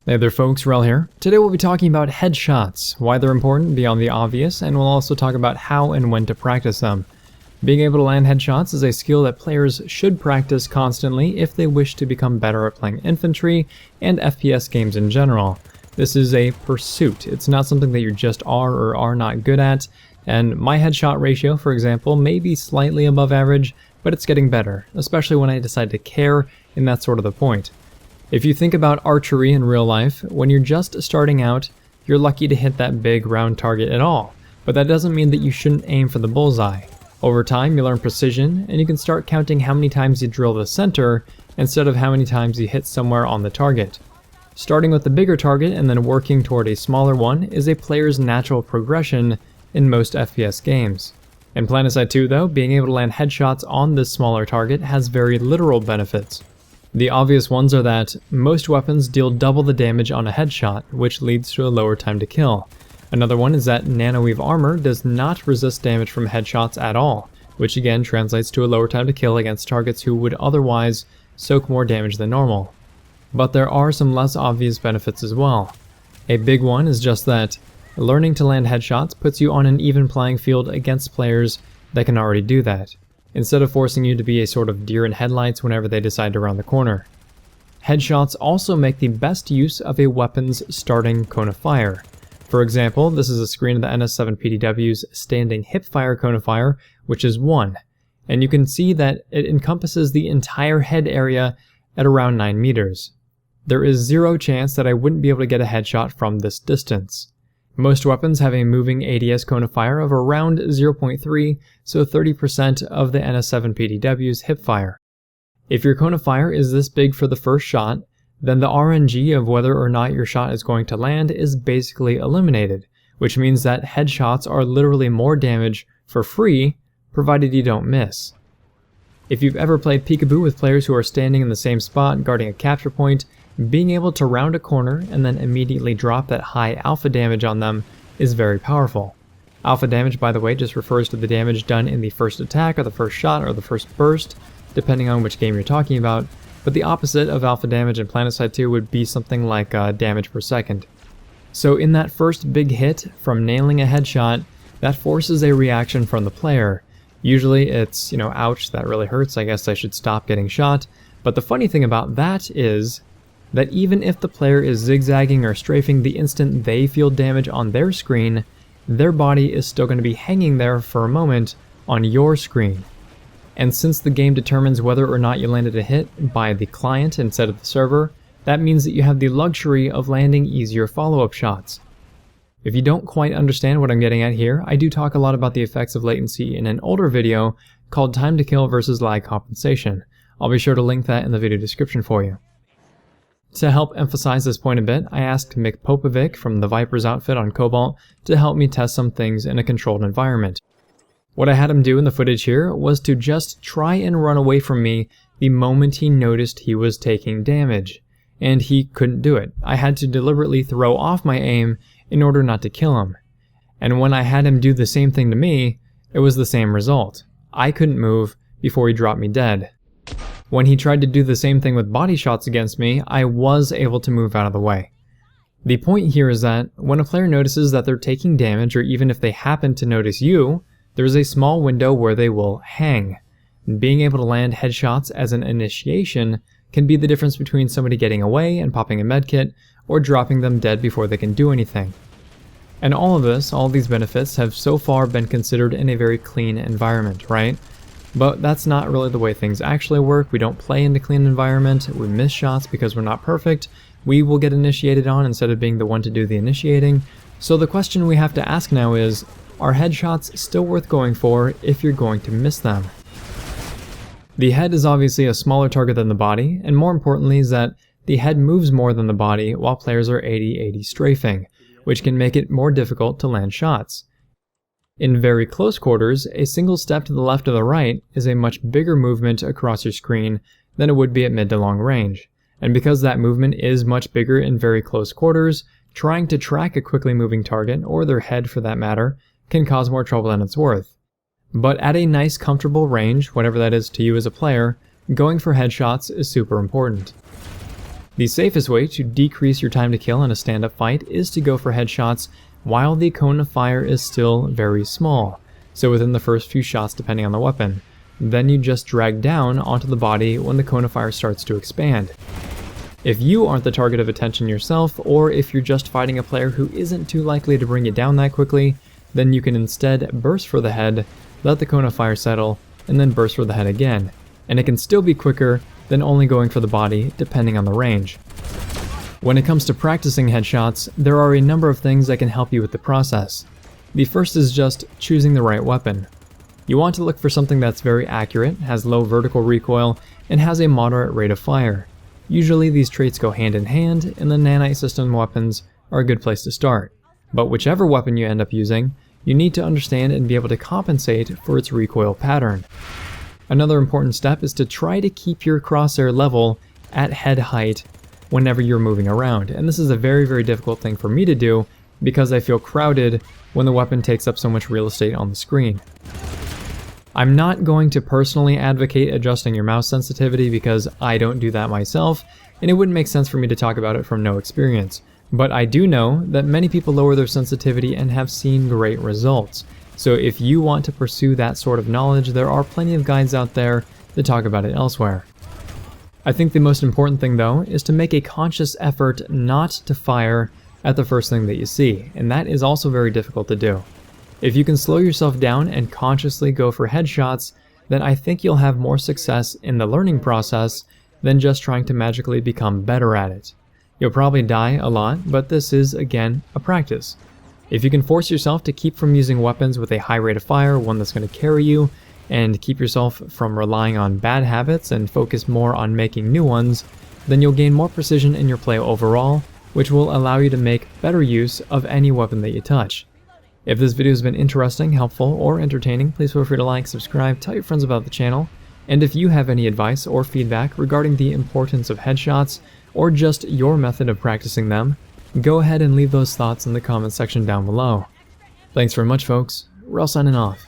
Hey there folks, Wrel here. Today we'll be talking about headshots, why they're important beyond the obvious, and we'll also talk about how and when to practice them. Being able to land headshots is a skill that players should practice constantly if they wish to become better at playing infantry and FPS games in general. This is a pursuit. It's not something that you just are or are not good at, and my headshot ratio, for example, may be slightly above average, but it's getting better, especially when I decide to care, and that's sort of the point. If you think about archery in real life, when you're just starting out, you're lucky to hit that big round target at all, but that doesn't mean that you shouldn't aim for the bullseye. Over time, you learn precision, and you can start counting how many times you drill the center instead of how many times you hit somewhere on the target. Starting with the bigger target and then working toward a smaller one is a player's natural progression in most FPS games. In PlanetSide 2 though, being able to land headshots on this smaller target has very literal benefits. The obvious ones are that most weapons deal double the damage on a headshot, which leads to a lower time to kill. Another one is that nanoweave armor does not resist damage from headshots at all, which again translates to a lower time to kill against targets who would otherwise soak more damage than normal. But there are some less obvious benefits as well. A big one is just that learning to land headshots puts you on an even playing field against players that can already do that, instead of forcing you to be a sort of deer in headlights whenever they decide to round the corner. Headshots also make the best use of a weapon's starting cone of fire. For example, this is a screen of the NS7PDW's standing hipfire cone of fire, which is 1, and you can see that it encompasses the entire head area at around 9 meters. There is zero chance that I wouldn't be able to get a headshot from this distance. Most weapons have a moving ADS cone of fire of around 0.3, so 30% of the NS7PDW's hipfire. If your cone of fire is this big for the first shot, then the RNG of whether or not your shot is going to land is basically eliminated, which means that headshots are literally more damage for free, provided you don't miss. If you've ever played peekaboo with players who are standing in the same spot guarding a capture point, being able to round a corner and then immediately drop that high alpha damage on them is very powerful. Alpha damage, by the way, just refers to the damage done in the first attack or the first shot or the first burst, depending on which game you're talking about, but the opposite of alpha damage in PlanetSide 2 would be something like damage per second. So in that first big hit from nailing a headshot, that forces a reaction from the player. Usually it's, ouch, that really hurts, I guess I should stop getting shot, but the funny thing about that is that even if the player is zigzagging or strafing the instant they feel damage on their screen, their body is still going to be hanging there for a moment on your screen. And since the game determines whether or not you landed a hit by the client instead of the server, that means that you have the luxury of landing easier follow-up shots. If you don't quite understand what I'm getting at here, I do talk a lot about the effects of latency in an older video called Time to Kill versus Lag Compensation. I'll be sure to link that in the video description for you. To help emphasize this point a bit, I asked Mick Popovic from the Viper's outfit on Cobalt to help me test some things in a controlled environment. What I had him do in the footage here was to just try and run away from me the moment he noticed he was taking damage, and he couldn't do it. I had to deliberately throw off my aim in order not to kill him. And when I had him do the same thing to me, it was the same result. I couldn't move before he dropped me dead. When he tried to do the same thing with body shots against me, I was able to move out of the way. The point here is that when a player notices that they're taking damage, or even if they happen to notice you, there's a small window where they will hang. Being able to land headshots as an initiation can be the difference between somebody getting away and popping a medkit, or dropping them dead before they can do anything. And all of these benefits have so far been considered in a very clean environment, right? But that's not really the way things actually work. We don't play in a clean environment, we miss shots because we're not perfect, we will get initiated on instead of being the one to do the initiating. So the question we have to ask now is, are headshots still worth going for if you're going to miss them? The head is obviously a smaller target than the body, and more importantly is that the head moves more than the body while players are 80-80 strafing, which can make it more difficult to land shots. In very close quarters, a single step to the left or the right is a much bigger movement across your screen than it would be at mid to long range. And because that movement is much bigger in very close quarters, trying to track a quickly moving target, or their head for that matter, can cause more trouble than it's worth. But at a nice comfortable range, whatever that is to you as a player, going for headshots is super important. The safest way to decrease your time to kill in a stand-up fight is to go for headshots while the cone of fire is still very small, so within the first few shots depending on the weapon. Then you just drag down onto the body when the cone of fire starts to expand. If you aren't the target of attention yourself, or if you're just fighting a player who isn't too likely to bring you down that quickly, then you can instead burst for the head, let the cone of fire settle, and then burst for the head again. And it can still be quicker than only going for the body, depending on the range. When it comes to practicing headshots, there are a number of things that can help you with the process. The first is just choosing the right weapon. You want to look for something that's very accurate, has low vertical recoil, and has a moderate rate of fire. Usually these traits go hand in hand, and the nanite system weapons are a good place to start. But whichever weapon you end up using, you need to understand and be able to compensate for its recoil pattern. Another important step is to try to keep your crosshair level at head height whenever you're moving around, and this is a very difficult thing for me to do because I feel crowded when the weapon takes up so much real estate on the screen. I'm not going to personally advocate adjusting your mouse sensitivity because I don't do that myself, and it wouldn't make sense for me to talk about it from no experience. But I do know that many people lower their sensitivity and have seen great results. So if you want to pursue that sort of knowledge, there are plenty of guides out there that talk about it elsewhere. I think the most important thing though is to make a conscious effort not to fire at the first thing that you see, and that is also very difficult to do. If you can slow yourself down and consciously go for headshots, then I think you'll have more success in the learning process than just trying to magically become better at it. You'll probably die a lot, but this is, again, a practice. If you can force yourself to keep from using weapons with a high rate of fire, one that's going to carry you, and keep yourself from relying on bad habits and focus more on making new ones, then you'll gain more precision in your play overall, which will allow you to make better use of any weapon that you touch. If this video has been interesting, helpful, or entertaining, please feel free to like, subscribe, tell your friends about the channel, and if you have any advice or feedback regarding the importance of headshots, or just your method of practicing them, go ahead and leave those thoughts in the comment section down below. Thanks very much folks, Wrel signing off.